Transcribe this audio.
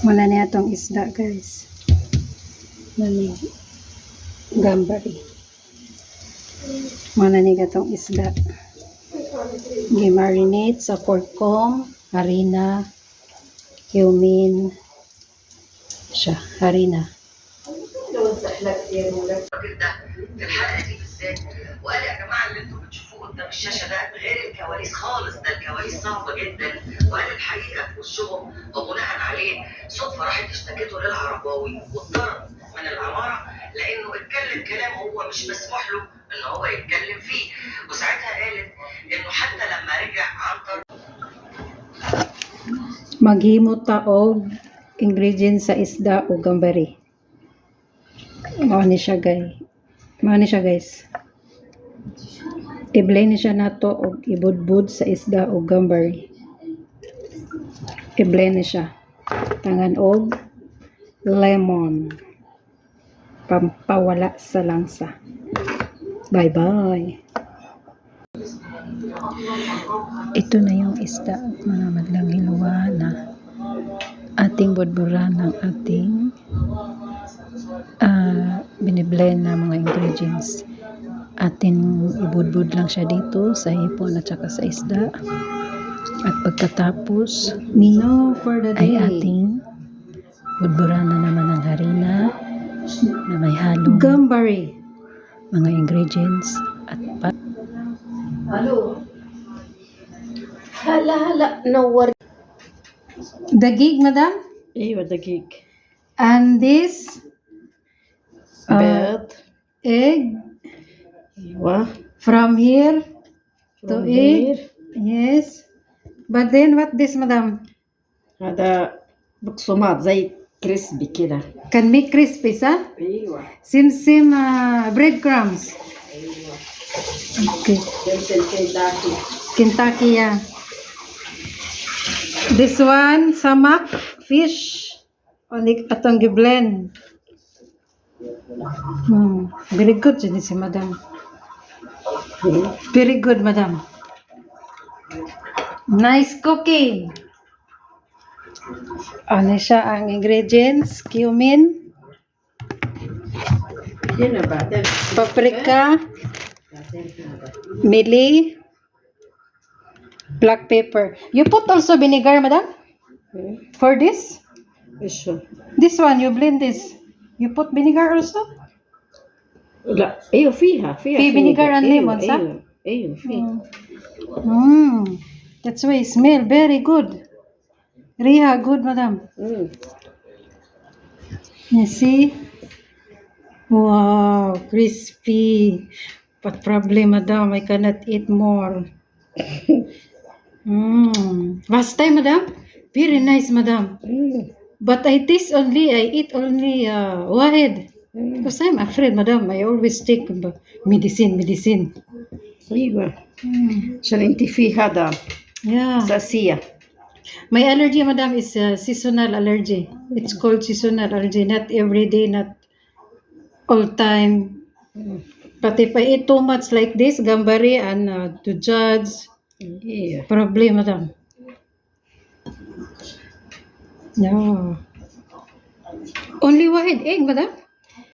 Wala na itong isda, guys. Nani gambari. Wala na itong isda. Gi-marinate sa porkcom, harina, cumin, siya, harina. الحلقه دي بالذات وقال يا جماعه اللي انتم بتشوفوه قدام الشاشه ده غير الكواليس خالص، ده الكواليس صعبه جدا، وقال الحقيقه في وشهم وبناء عليه صدفه راحت اشتكته للعرباوي واتطرد من العماره لانه اتكلم كلام هو مش مسموح له ان هو يتكلم فيه، وساعتها قالت انه حتى لما رجع عنتر Maghimot ta og ingredients sa isda o gambari. Mao ni siya, guys. I-blend ni siya nato og ibudbud sa isda o gambari. I-blend ni siya. Tangan og lemon. Pampawala sa langsa. Bye-bye. Ito na yung isda at mga madlang hiluwa na ating budburan ng ating biniblend na mga ingredients. Ating ibudbud lang siya dito sa hipon at saka sa isda. At pagkatapos ay ating budburan na naman ng harina na may halong gambari, mga ingredients at Halo. Hala, no. dagig, madam. Aywa, dagig. And this Bet. egg Aywa. from here to From egg. here. Yes. But then what this, madam? هذا بقسماط زي كريسبي كده. Can make crispy, sa? ايوه. Sim breadcrumbs. Okay. سمسم كنتاكي. Kentucky, yeah. This one, samak fish. Only atong gi-blend. Very good yun si madam. Very good, madam. Nice cooking. Ano siya ang ingredients? Cumin, هنا بعدين. paprika, mili, black pepper. You put also vinegar, madam? For this? ايش هو؟ This one, you blend this. You put vinegar also? لا ايوه فيها في vinegar and lemon, صح؟ ايوه فيها. That's why it smell very good. Riha, good, madam. You see? Wow, crispy. But problem, madam, I cannot eat more. Last time, madam, very nice, madam. But I eat only wahid. Because I'm afraid, madam, I always take medicine. ايوه عشان انت في هذا Yeah. اساسيه. My allergy, madam, is seasonal allergy. It's called seasonal allergy. Not every day, not all time. But if I eat too much like this, gambari and to judge, ايوه problem, madam. No. Only one egg, madam.